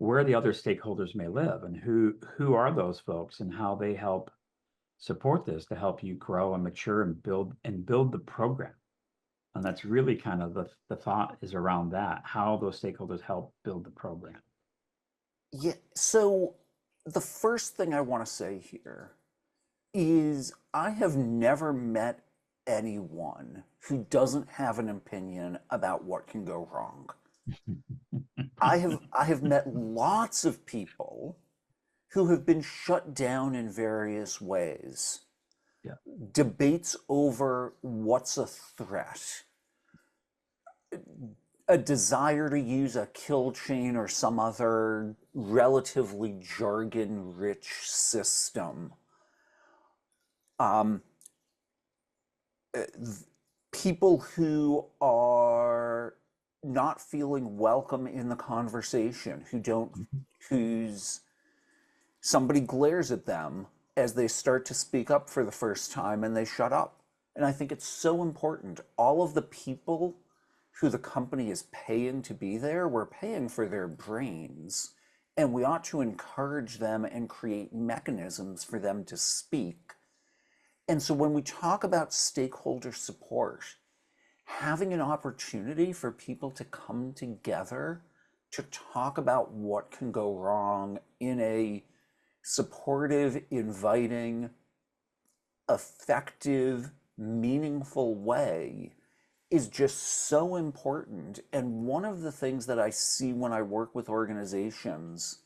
where the other stakeholders may live and who are those folks and how they help support this to help you grow and mature and build the program. And that's really kind of the thought is around that, how those stakeholders help build the program. Yeah, so the first thing I want to say here is I have never met anyone who doesn't have an opinion about what can go wrong. I have met lots of people who have been shut down in various ways. Yeah. Debates over what's a threat, a desire to use a kill chain or some other relatively jargon-rich system. Um, People who are not feeling welcome in the conversation, who don't, Mhm. whose somebody glares at them as they start to speak up for the first time and they shut up. And I think it's so important. All of the people who the company is paying to be there, we're paying for their brains. And we ought to encourage them and create mechanisms for them to speak. And so when we talk about stakeholder support, having an opportunity for people to come together to talk about what can go wrong in a supportive, inviting, effective, meaningful way is just so important. And one of the things that I see when I work with organizations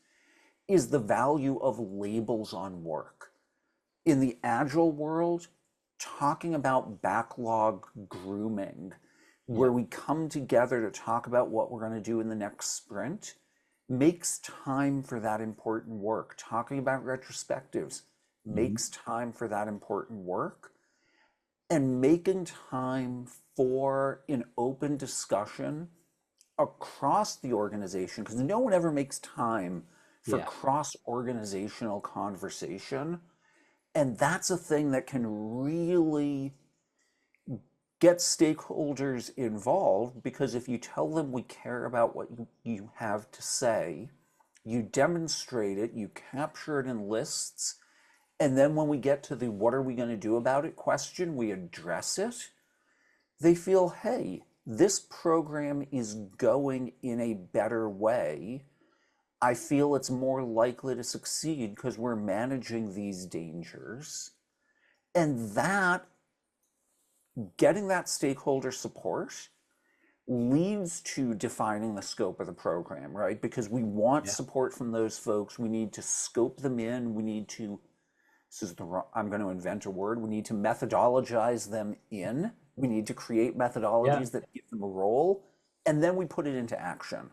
is the value of labels on work. In the agile world, talking about backlog grooming, where Yeah. we come together to talk about what we're going to do in the next sprint, makes time for that important work. Talking about retrospectives Mhm. makes time for that important work. And making time for an open discussion across the organization, because no one ever makes time for Yeah. cross-organizational conversation. And that's a thing that can really get stakeholders involved, because if you tell them we care about what you have to say, you demonstrate it, you capture it in lists, and then when we get to the what are we going to do about it question, we address it, they feel, hey, this program is going in a better way. I feel it's more likely to succeed because we're managing these dangers. And that, getting that stakeholder support leads to defining the scope of the program, right? Because we want Yeah. support from those folks. We need to scope them in. We need to, this is the, I'm going to invent a word, we need to methodologize them in. We need to create Yeah. methodologies that give them a role. And then we put it into action.